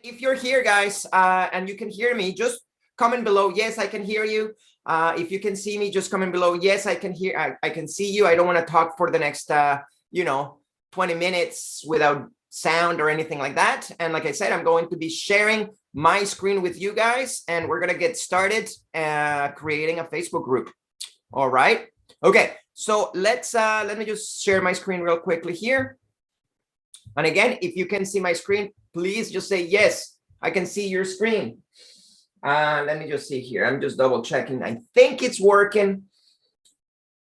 if you're here, guys, and you can hear me, just comment below. Yes, I can hear you. If you can see me, just comment below. Yes, I can hear. I can see you. I don't want to talk for the next, 20 minutes without sound or anything like that. And like I said, I'm going to be sharing my screen with you guys, and we're gonna get started creating a Facebook group. All right. Okay. So let me just share my screen real quickly here. And again, if you can see my screen, please just say, yes, I can see your screen. Let me just see here. I'm just double checking. I think it's working.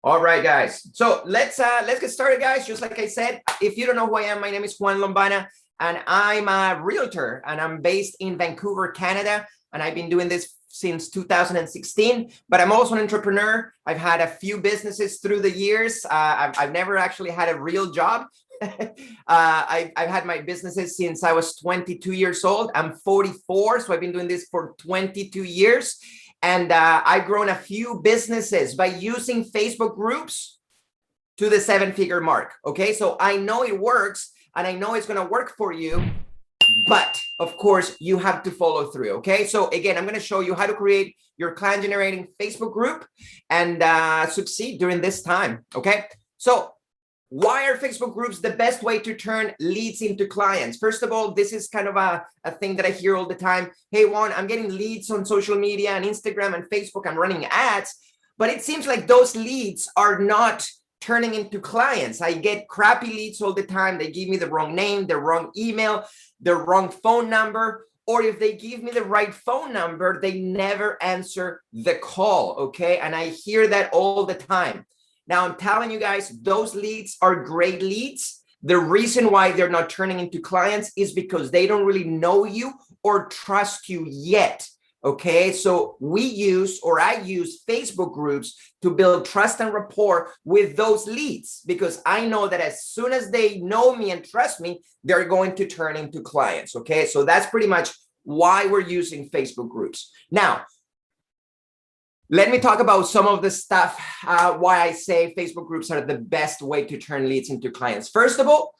All right, guys. So let's get started, guys. Just like I said, if you don't know who I am, my name is Juan Lombana, and I'm a realtor, and I'm based in Vancouver, Canada. And I've been doing this since 2016, but I'm also an entrepreneur. I've had a few businesses through the years. I've never actually had a real job. I've had my businesses since I was 22 years old. I'm 44, so I've been doing this for 22 years. And I've grown a few businesses by using Facebook groups to the 7-figure mark. Okay, so I know it works, and I know it's going to work for you. But of course, you have to follow through. Okay, so again, I'm going to show you how to create your client generating Facebook group and succeed during this time. Okay, so why are Facebook groups the best way to turn leads into clients? First of all, this is kind of a thing that I hear all the time. Hey, Juan, I'm getting leads on social media and Instagram and Facebook. I'm running ads, but it seems like those leads are not turning into clients. I get crappy leads all the time. They give me the wrong name, the wrong email, the wrong phone number, or if they give me the right phone number, they never answer the call, okay? And I hear that all the time. Now, I'm telling you guys, those leads are great leads. The reason why they're not turning into clients is because they don't really know you or trust you yet. Okay, so I use Facebook groups to build trust and rapport with those leads, because I know that as soon as they know me and trust me, they're going to turn into clients. Okay, so that's pretty much why we're using Facebook groups. Now, let me talk about some of the stuff, why I say Facebook groups are the best way to turn leads into clients. First of all,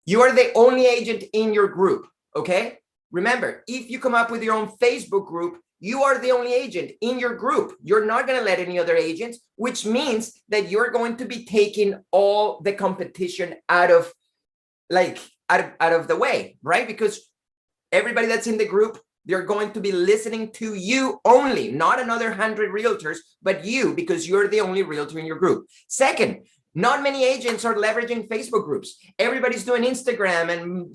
you are the only agent in your group, okay? Remember, if you come up with your own Facebook group, you are the only agent in your group. You're not going to let any other agents, which means that you're going to be taking all the competition out of the way, right? Because everybody that's in the group, they're going to be listening to you only, not another 100 realtors, but you, because you're the only realtor in your group. Second, not many agents are leveraging Facebook groups. Everybody's doing Instagram and,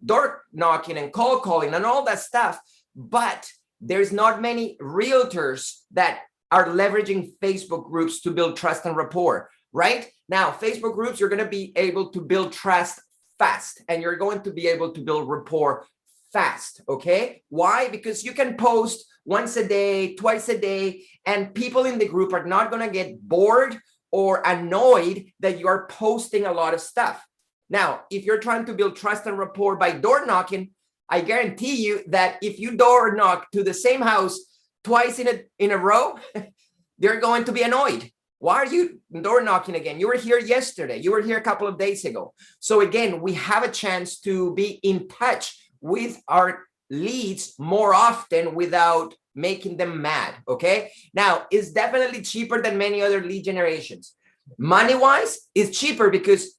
door knocking and call calling and all that stuff. But there's not many realtors that are leveraging Facebook groups to build trust and rapport, right? Now, Facebook groups, you're going to be able to build trust fast, and you're going to be able to build rapport fast. Okay. Why? Because you can post once a day, twice a day, and people in the group are not going to get bored or annoyed that you are posting a lot of stuff. Now, if you're trying to build trust and rapport by door knocking, I guarantee you that if you door knock to the same house twice in a row, they're going to be annoyed. Why are you door knocking again? You were here yesterday. You were here a couple of days ago. So again, we have a chance to be in touch with our leads more often without making them mad. Okay. Now, it's definitely cheaper than many other lead generations. Money-wise, it's cheaper because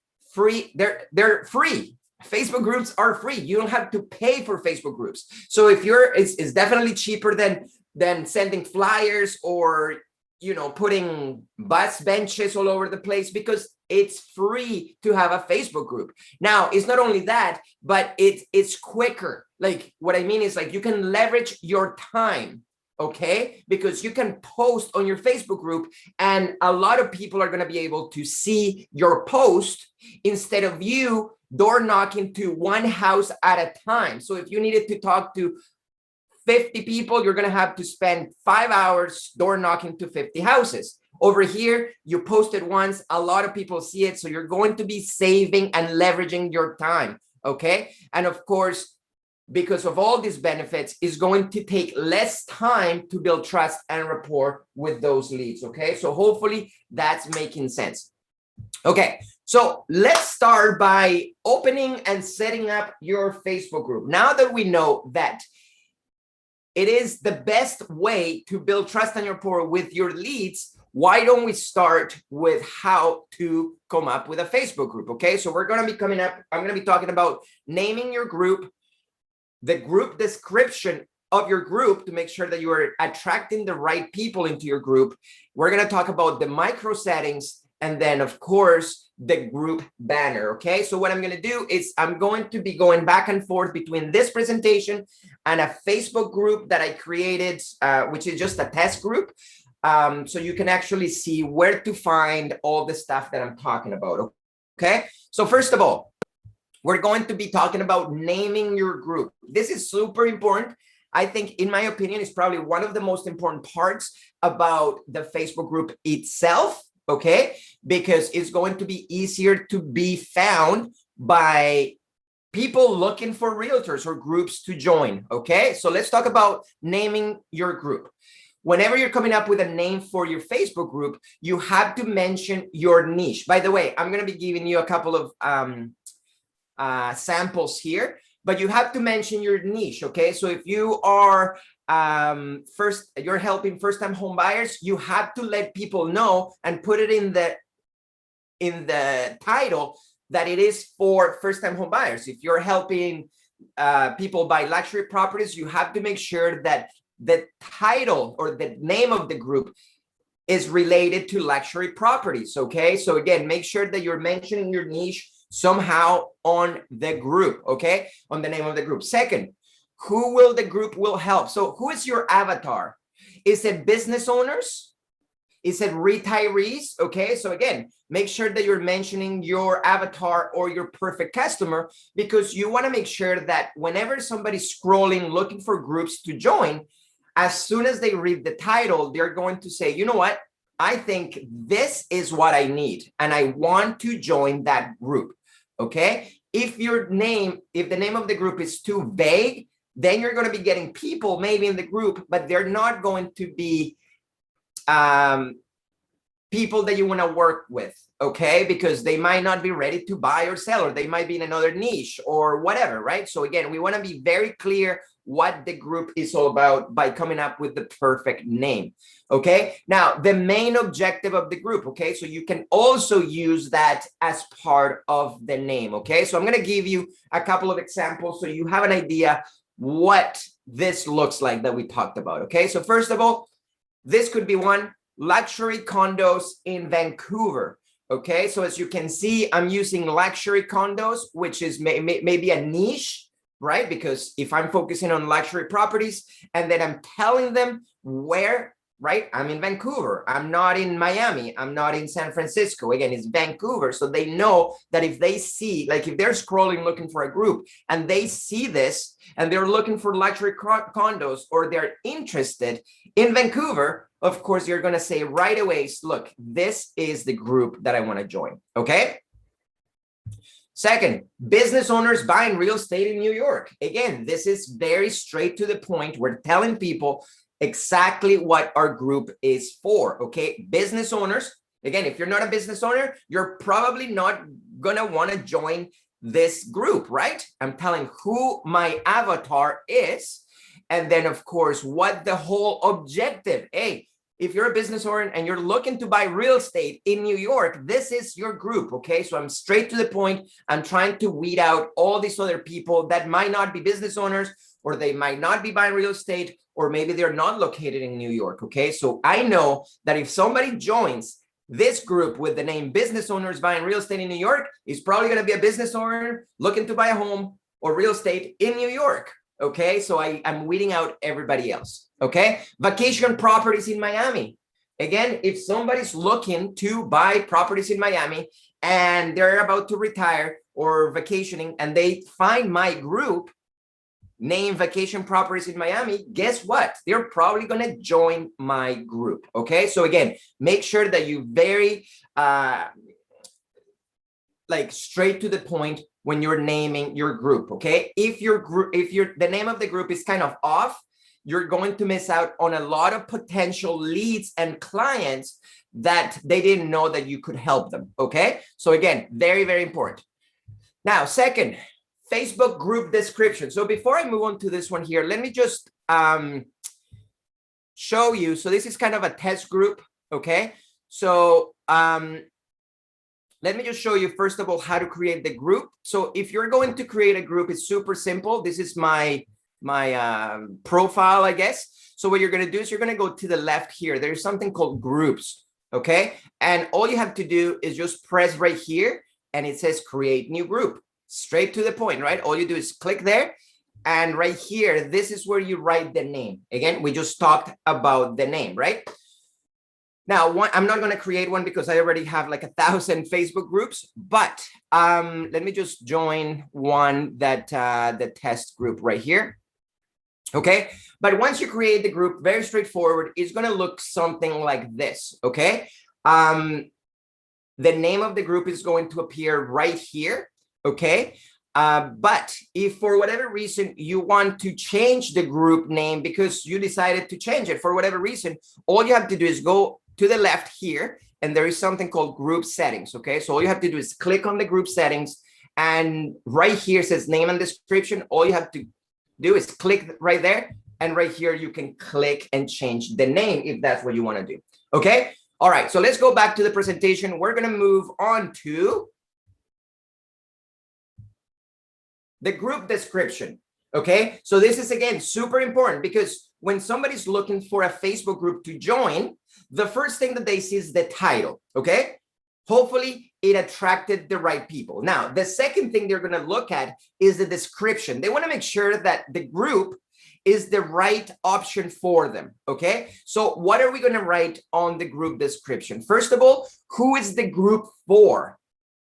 they're free. Facebook groups are free. You don't have to pay for Facebook groups. So if it's definitely cheaper than sending flyers or putting bus benches all over the place, because it's free to have a Facebook group. Now, it's not only that, but it's quicker. Like, what I mean is, like, you can leverage your time, okay? Because you can post on your Facebook group, and a lot of people are going to be able to see your post instead of you door knocking to one house at a time. So if you needed to talk to 50 people, you're going to have to spend 5 hours door knocking to 50 houses. Over here, you post it once, a lot of people see it. So you're going to be saving and leveraging your time. Okay. And of course, because of all these benefits, is going to take less time to build trust and rapport with those leads. Okay. So hopefully that's making sense. Okay, so let's start by opening and setting up your Facebook group. Now that we know that it is the best way to build trust and rapport with your leads, why don't we start with how to come up with a Facebook group? Okay, so we're going to be coming up, I'm going to be talking about naming your group, the group description of your group to make sure that you are attracting the right people into your group. We're going to talk about the micro settings, and then of course the group banner. Okay, so what I'm going to do is I'm going to be going back and forth between this presentation and a Facebook group that I created, which is just a test group. So you can actually see where to find all the stuff that I'm talking about. Okay, so first of all, we're going to be talking about naming your group. This is super important. I think, in my opinion, it's probably one of the most important parts about the Facebook group itself, okay? Because it's going to be easier to be found by people looking for realtors or groups to join, okay? So let's talk about naming your group. Whenever you're coming up with a name for your Facebook group, you have to mention your niche. By the way, I'm going to be giving you a couple of samples here, but you have to mention your niche. Okay, so if you are you're helping first-time home buyers, you have to let people know and put it in the title that it is for first-time home buyers. If you're helping people buy luxury properties, you have to make sure that the title or the name of the group is related to luxury properties. Okay, so again, make sure that you're mentioning your niche somehow on the group, okay, on the name of the group. Second, who will the group will help? So who is your avatar? Is it business owners? Is it retirees? Okay, so again, make sure that you're mentioning your avatar or your perfect customer, because you want to make sure that whenever somebody's scrolling looking for groups to join, as soon as they read the title, they're going to say, you know what, I think this is what I need and I want to join that group. Okay, if the name of the group is too vague, then you're going to be getting people maybe in the group, but they're not going to be people that you want to work with, okay, because they might not be ready to buy or sell, or they might be in another niche or whatever, right? So again, we want to be very clear what the group is all about by coming up with the perfect name. Okay, now the main objective of the group, okay, so you can also use that as part of the name. Okay, so I'm going to give you a couple of examples so you have an idea what this looks like that we talked about. Okay, so first of all, this could be one: luxury condos in Vancouver. Okay, so as you can see, I'm using luxury condos, which is maybe a niche, right? Because if I'm focusing on luxury properties and then I'm telling them where, right? I'm in Vancouver. I'm not in Miami. I'm not in San Francisco. Again, it's Vancouver. So they know that if they see, like if they're scrolling looking for a group and they see this and they're looking for luxury condos or they're interested in Vancouver, of course, you're going to say right away, look, this is the group that I want to join. Okay. Second, business owners buying real estate in New York. Again, this is very straight to the point. We're telling people exactly what our group is for. Okay. Business owners. Again, if you're not a business owner, you're probably not going to want to join this group, right? I'm telling who my avatar is. And then, of course, what the whole objective. Hey, if you're a business owner and you're looking to buy real estate in New York, this is your group, okay? So I'm straight to the point. I'm trying to weed out all these other people that might not be business owners, or they might not be buying real estate, or maybe they're not located in New York, okay? So I know that if somebody joins this group with the name Business Owners Buying Real Estate in New York, is probably going to be a business owner looking to buy a home or real estate in New York. Okay, so I'm weeding out everybody else. Okay, vacation properties in Miami. Again, if somebody's looking to buy properties in Miami and they're about to retire or vacationing and they find my group named Vacation Properties in Miami, guess what? They're probably going to join my group. Okay, so again, make sure that you very like straight to the point when you're naming your group. Okay, if the name of the group is kind of off, you're going to miss out on a lot of potential leads and clients that they didn't know that you could help them, okay? So again, very, very important. Now, second, Facebook group description. So before I move on to this one here, let me just show you. So this is kind of a test group, okay? So let me just show you, first of all, how to create the group. So if you're going to create a group, it's super simple. This is my profile, I guess. So what you're going to do is you're going to go to the left here. There's something called groups, okay? And all you have to do is just press right here, and it says create new group. Straight to the point, right? All you do is click there, and right here, this is where you write the name. Again, we just talked about the name, right? Now, I'm not going to create one because I already have like 1,000 Facebook groups, but let me just join one that the test group right here. Okay, but once you create the group, very straightforward, it's going to look something like this. Okay, the name of the group is going to appear right here. Okay, but if for whatever reason you want to change the group name because you decided to change it for whatever reason, all you have to do is go to the left here, and there is something called group settings. Okay, so all you have to do is click on the group settings, and right here says name and description. All you have to do is click right there, and right here you can click and change the name if that's what you want to do. Okay, all right, so let's go back to the presentation. We're going to move on to the group description. Okay, so this is again super important because when somebody's looking for a Facebook group to join, the first thing that they see is the title. Okay, hopefully it attracted the right people. Now, the second thing they're going to look at is the description. They want to make sure that the group is the right option for them. Okay, so what are we going to write on the group description? First of all, who is the group for?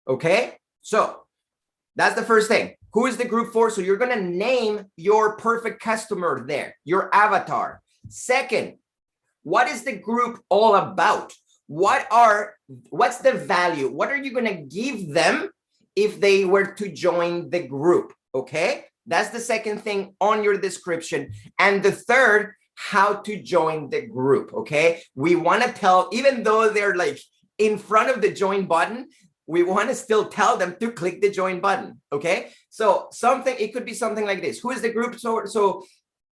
Okay, so that's the first thing. Who is the group for? So you're going to name your perfect customer there, your avatar. Second, what is the group all about? What's the value? What are you going to give them if they were to join the group? Okay, that's the second thing on your description. And the third, how to join the group. Okay, we want to tell, even though they're like in front of the join button, we want to still tell them to click the join button. Okay, so it could be something like this. Who is the group? So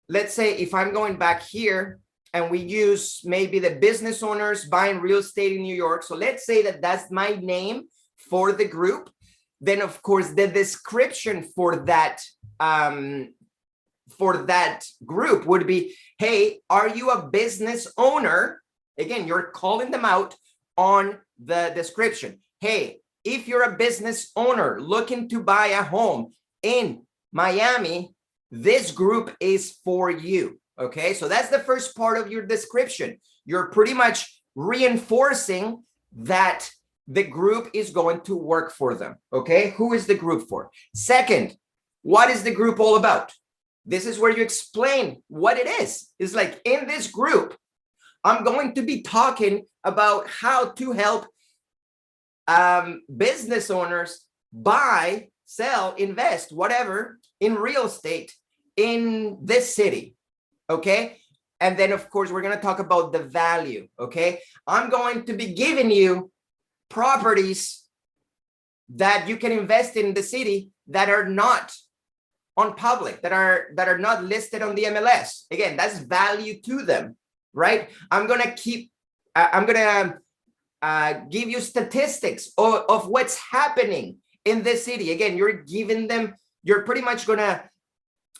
let's say if I'm going back here and we use maybe the business owners buying real estate in New York. So let's say that that's my name for the group. Then of course the description for that group would be, hey, are you a business owner? Again, you're calling them out on the description. Hey, if you're a business owner looking to buy a home in Miami, this group is for you. Okay, so that's the first part of your description. You're pretty much reinforcing that the group is going to work for them. Okay, who is the group for? Second, what is the group all about? This is where you explain what it is. It's like in this group, I'm going to be talking about how to help business owners buy, sell, invest, whatever, in real estate in this city. Okay, and then of course we're going to talk about the value. Okay, I'm going to be giving you properties that you can invest in the city that are not on public, that are not listed on the MLS. Again, that's value to them, right? I'm going to give you statistics of what's happening in this city. Again, you're pretty much going to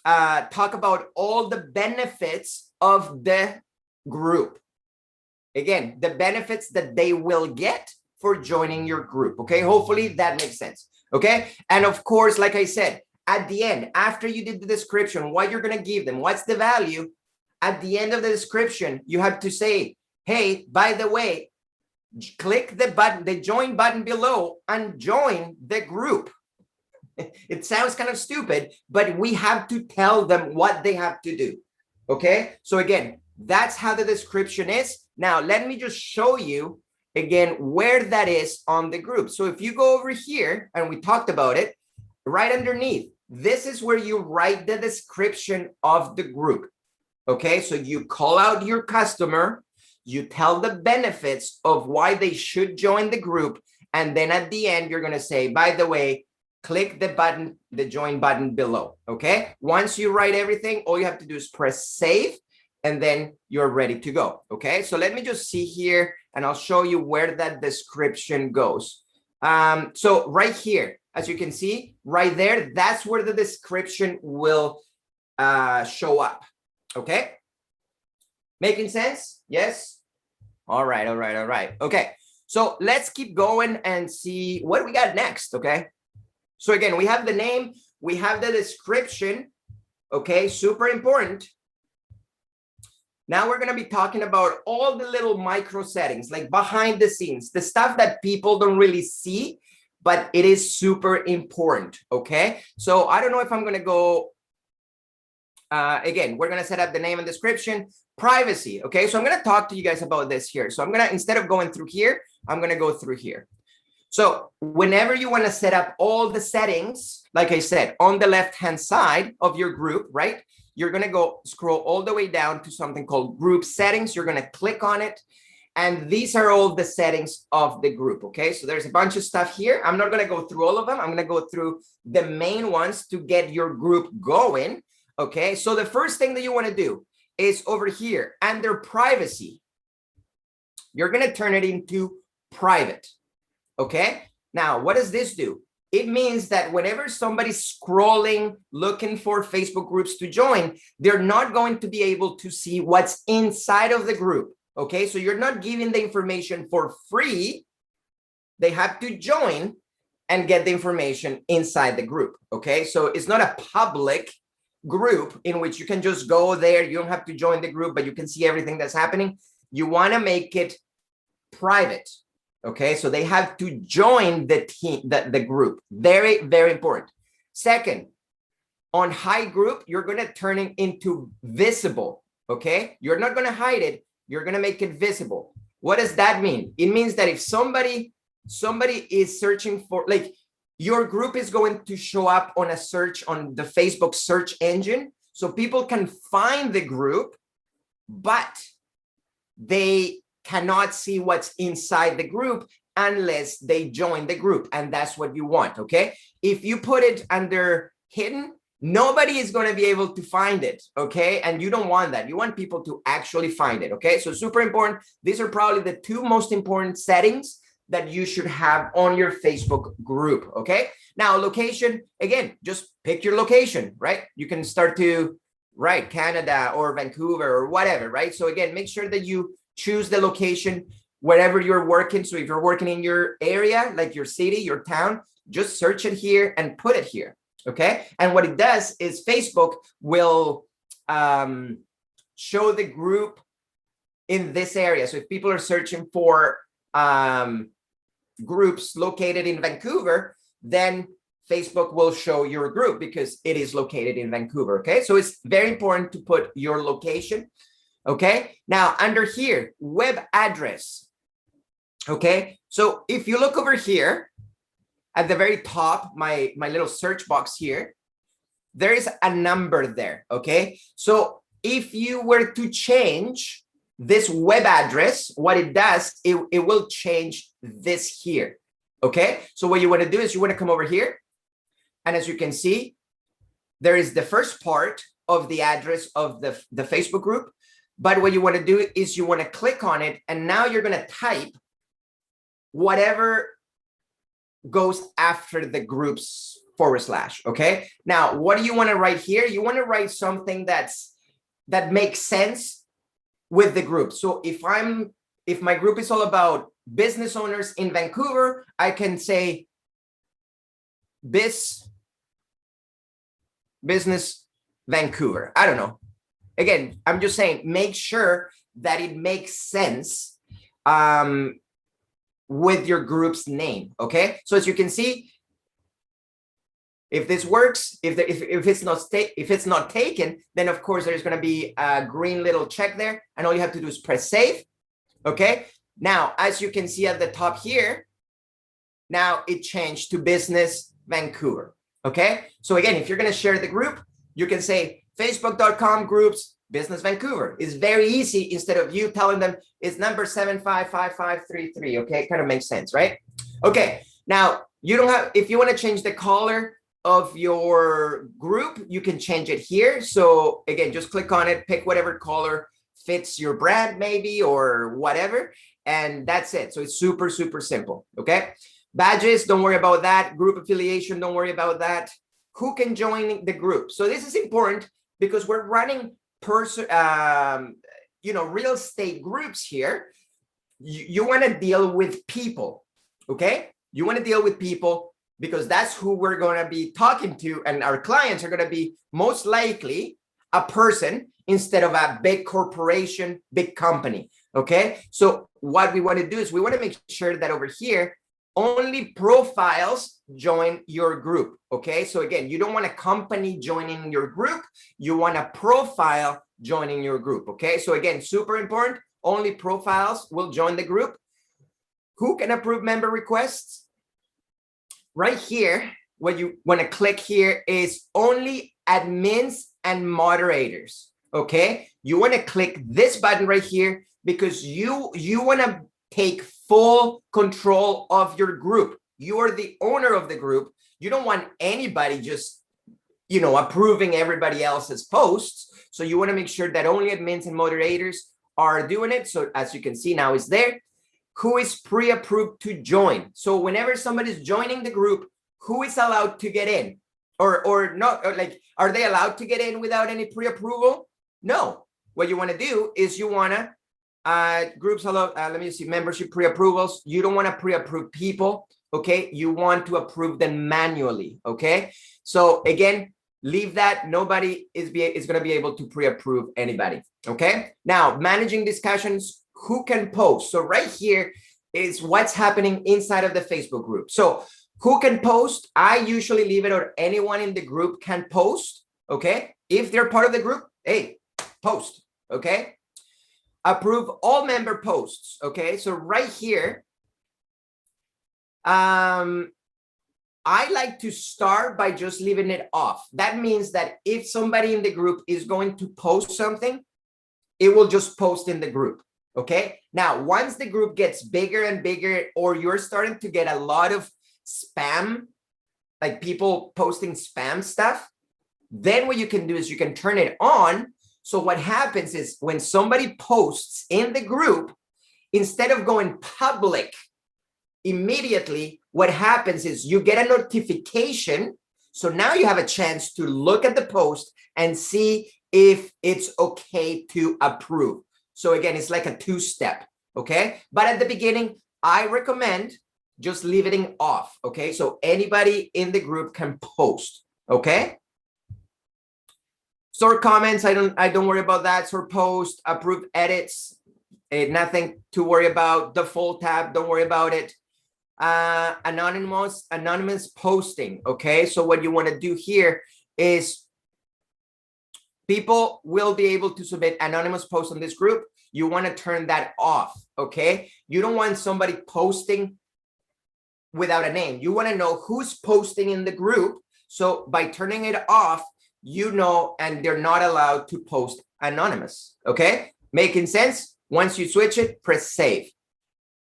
talk about all the benefits of the group. Again, the benefits that they will get for joining your group. Okay, hopefully that makes sense. Okay, and of course, like I said, at the end, after you did the description, what you're going to give them, what's the value, at the end of the description, you have to say, hey, by the way, click the button, the join button below, and join the group. It sounds kind of stupid, but we have to tell them what they have to do. Okay, so again, that's how the description is. Now, let me just show you again where that is on the group. So if you go over here, and we talked about it, right underneath, this is where you write the description of the group. Okay, so you call out your customer, you tell the benefits of why they should join the group, and then at the end, you're going to say, by the way, click the button, the join button below. Okay, once you write everything, all you have to do is press save, and then you're ready to go. Okay, so let me just see here, and I'll show you where that description goes. So right here, as you can see, right there, that's where the description will show up. Okay, making sense? Yes. All right. Okay, so let's keep going and see what we got next. Okay, so again, we have the name, we have the description. Okay, super important. Now we're going to be talking about all the little micro settings, like behind the scenes, the stuff that people don't really see, but it is super important. Okay, so I don't know if I'm going to go. Again, we're going to set up the name and description, privacy. Okay, so I'm going to talk to you guys about this here. So I'm going to, instead of going through here, I'm going to go through here. So whenever you want to set up all the settings, like I said, on the left-hand side of your group, right, you're going to go scroll all the way down to something called group settings. You're going to click on it. And these are all the settings of the group. Okay, so there's a bunch of stuff here. I'm not going to go through all of them. I'm going to go through the main ones to get your group going. Okay, so the first thing that you want to do is over here under privacy. You're going to turn it into private. Okay, now what does this do? It means that whenever somebody's scrolling, looking for Facebook groups to join, they're not going to be able to see what's inside of the group. Okay, so you're not giving the information for free. They have to join and get the information inside the group. Okay, so it's not a public group in which you can just go there. You don't have to join the group, but you can see everything that's happening. You want to make it private. Okay, so they have to join the team, the group. Very, very important. Second, on high group, you're going to turn it into visible. Okay, you're not going to hide it. You're going to make it visible. What does that mean? It means that if somebody is searching for, like, your group is going to show up on a search on the Facebook search engine, so people can find the group, but they cannot see what's inside the group unless they join the group. And that's what you want. Okay, if you put it under hidden, nobody is going to be able to find it. Okay, and you don't want that. You want people to actually find it. Okay, so super important. These are probably the two most important settings that you should have on your Facebook group. Okay, now location, again, just pick your location, right? You can start to write Canada or Vancouver or whatever, right? So again, make sure that you choose the location wherever you're working. So if you're working in your area, like your city, your town, just search it here and put it here. Okay, and what it does is Facebook will show the group in this area. So if people are searching for groups located in Vancouver, then Facebook will show your group because it is located in Vancouver. Okay, so it's very important to put your location. Okay, now under here, web address. Okay, so if you look over here at the very top, my little search box here, there is a number there. Okay, so if you were to change this web address, what it does, it will change this here. Okay, so what you want to do is you want to come over here, and as you can see, there is the first part of the address of the Facebook group. But what you want to do is you want to click on it, and now you're going to type whatever goes after the group's /. Okay, now what do you want to write here? You want to write something that makes sense with the group. So if my group is all about business owners in Vancouver, I can say business Vancouver. I don't know. Again, I'm just saying, make sure that it makes sense with your group's name. Okay, so as you can see, if this works, if it's not taken, then of course there's going to be a green little check there, and all you have to do is press save. Okay, now as you can see at the top here, now it changed to business Vancouver. Okay, so again, if you're going to share the group, you can say facebook.com groups Business Vancouver. It's very easy instead of you telling them it's number 755533. Okay, it kind of makes sense, right? Okay, now you don't have, if you want to change the color of your group, you can change it here. So again, just click on it, pick whatever color fits your brand maybe or whatever, and that's it. So it's super, super simple, okay? Badges, don't worry about that. Group affiliation, don't worry about that. Who can join the group? So this is important because we're running real estate groups here. You want to deal with people, okay? You want to deal with people because that's who we're going to be talking to, and our clients are going to be most likely a person instead of a big corporation, big company, okay? So what we want to do is we want to make sure that over here, only profiles join your group, okay? So again, you don't want a company joining your group, you want a profile joining your group, okay? So again, super important, only profiles will join the group. Who can approve member requests? Right here, what you want to click here is only admins and moderators, okay? You want to click this button right here because you want to take full control of your group. You are the owner of the group. You don't want anybody just, approving everybody else's posts. So you want to make sure that only admins and moderators are doing it. So as you can see now, it's there. Who is pre-approved to join? So whenever somebody's joining the group, who is allowed to get in? Or not, or like, are they allowed to get in without any pre-approval? No. What you want to do is you want to groups allow, let me see, membership pre-approvals. You don't want to pre-approve people, okay? You want to approve them manually, okay? So again, leave that. Nobody is going to be able to pre-approve anybody, okay? Now, managing discussions, who can post? So right here is what's happening inside of the Facebook group. So who can post? I usually leave it, or anyone in the group can post, okay? If they're part of the group, hey, post, okay? Approve all member posts, okay? So right here, I like to start by just leaving it off. That means that if somebody in the group is going to post something, it will just post in the group, okay? Now, once the group gets bigger and bigger, or you're starting to get a lot of spam, like people posting spam stuff, then what you can do is you can turn it on. So what happens is when somebody posts in the group, instead of going public immediately, what happens is you get a notification. So now you have a chance to look at the post and see if it's okay to approve. So again, it's like a two-step, okay? But at the beginning, I recommend just leaving it off, okay? So anybody in the group can post, okay? Sort comments, I don't worry about that. Sort post, approve edits, nothing to worry about. Default tab, don't worry about it. Anonymous posting, okay? So what you want to do here is people will be able to submit anonymous posts on this group. You want to turn that off, okay? You don't want somebody posting without a name. You want to know who's posting in the group. So by turning it off, and they're not allowed to post anonymous, okay? Making sense? Once you switch it, press save,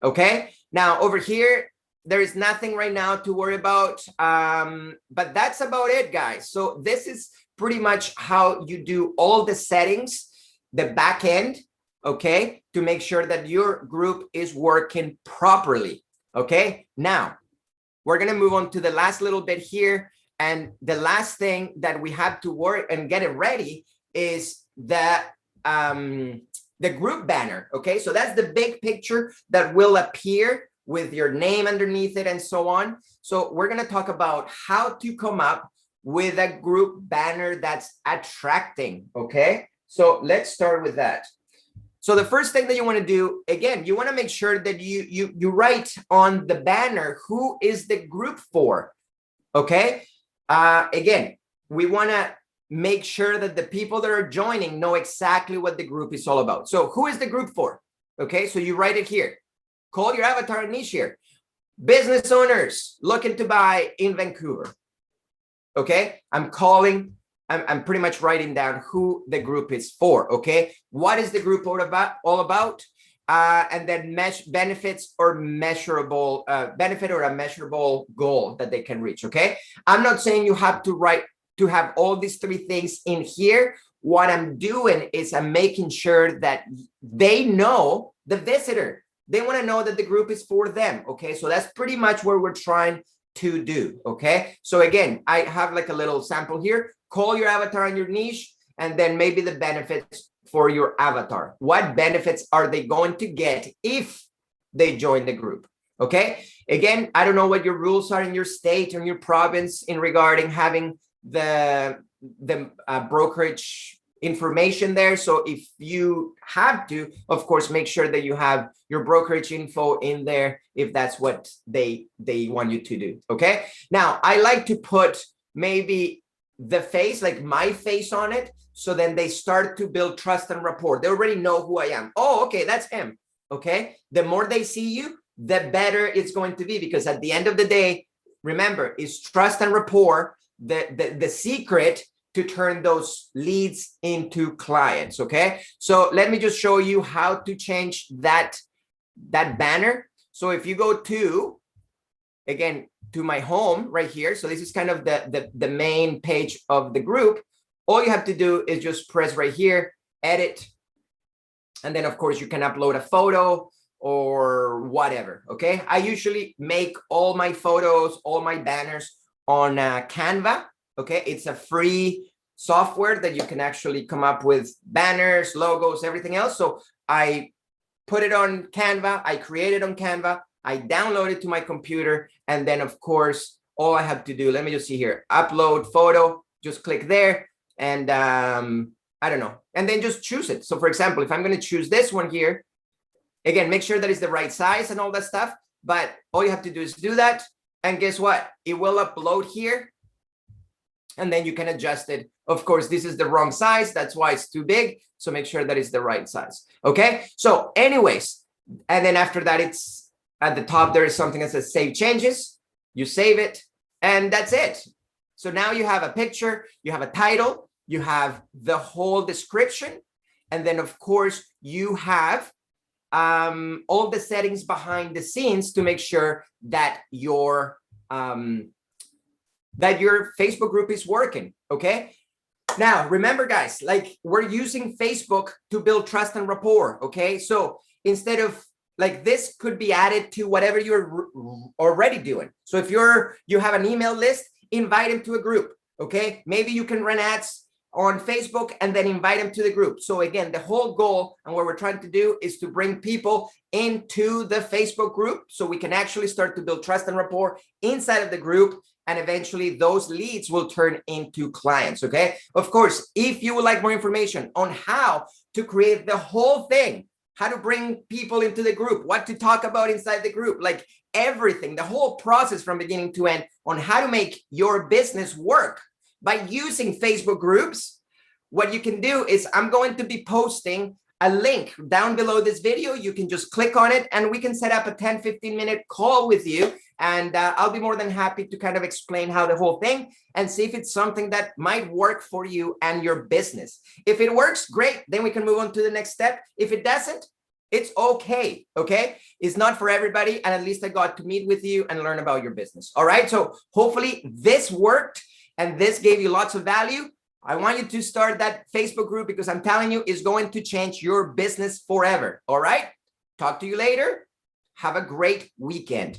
okay? Now over here, there is nothing right now to worry about, but that's about it, guys. So this is pretty much how you do all the settings, the back end, okay, to make sure that your group is working properly, okay? Now, we're gonna move on to the last little bit here. And the last thing that we have to work and get it ready is the group banner, okay? So that's the big picture that will appear with your name underneath it and so on. So we're gonna talk about how to come up with a group banner that's attracting, okay? So let's start with that. So the first thing that you wanna do, again, you wanna make sure that you write on the banner, who is the group for, okay? Again, we want to make sure that the people that are joining know exactly what the group is all about. So who is the group for? Okay, so you write it here. Call your avatar niche here. Business owners looking to buy in Vancouver. Okay, I'm calling I'm pretty much writing down who the group is for, okay? What is the group all about? And then benefits or measurable benefit or a measurable goal that they can reach, okay? I'm not saying you have to have all these 3 things in here. What I'm doing is I'm making sure that they know, the visitor, they want to know that the group is for them, okay? So that's pretty much what we're trying to do, okay? So again, I have like a little sample here. Call your avatar and your niche, and then maybe the benefits for your avatar. What benefits are they going to get if they join the group, okay? Again, I don't know what your rules are in your state or in your province in regarding having the brokerage information there. So if you have to, of course, make sure that you have your brokerage info in there if that's what they want you to do, okay? Now, I like to put maybe the face, like my face on it, so then they start to build trust and rapport. They already know who I am. Oh, okay, that's him, okay? The more they see you, the better it's going to be, because at the end of the day, remember, is trust and rapport the secret to turn those leads into clients, okay? So let me just show you how to change that banner. So if you go to, again, to my home right here, so this is kind of the main page of the group. All you have to do is just press right here, edit, and then of course you can upload a photo or whatever, okay? I usually make all my photos, all my banners on Canva, okay? It's a free software that you can actually come up with banners, logos, everything else. So I put it on Canva, I create it on Canva, I download it to my computer, and then of course, all I have to do, let me just see here, upload photo, just click there, and I don't know, and then just choose it. So for example, if I'm gonna choose this one here, again, make sure that it's the right size and all that stuff, but all you have to do is do that, and guess what? It will upload here, and then you can adjust it. Of course, this is the wrong size, that's why it's too big, so make sure that it's the right size, okay? So anyways, and then after that, it's at the top, there is something that says save changes, you save it, and that's it. So now you have a picture, you have a title, you have the whole description, and then of course, you have all the settings behind the scenes to make sure that your Facebook group is working, okay? Now, remember guys, like we're using Facebook to build trust and rapport, okay? So instead of like this could be added to whatever you're already doing. So if you have an email list, invite them to a group, okay? Maybe you can run ads on Facebook and then invite them to the group. So again, the whole goal and what we're trying to do is to bring people into the Facebook group so we can actually start to build trust and rapport inside of the group, and eventually those leads will turn into clients, okay? Of course, if you would like more information on how to create the whole thing, how to bring people into the group, what to talk about inside the group, like everything, the whole process from beginning to end on how to make your business work by using Facebook groups, what you can do is I'm going to be posting a link down below this video. You can just click on it and we can set up a 10-15 minute call with you. And I'll be more than happy to kind of explain how the whole thing and see if it's something that might work for you and your business. If it works, great. Then we can move on to the next step. If it doesn't, it's okay, okay? It's not for everybody, and at least I got to meet with you and learn about your business, all right? So hopefully this worked and this gave you lots of value. I want you to start that Facebook group because I'm telling you, it's going to change your business forever, all right? Talk to you later. Have a great weekend.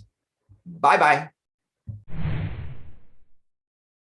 Bye-bye.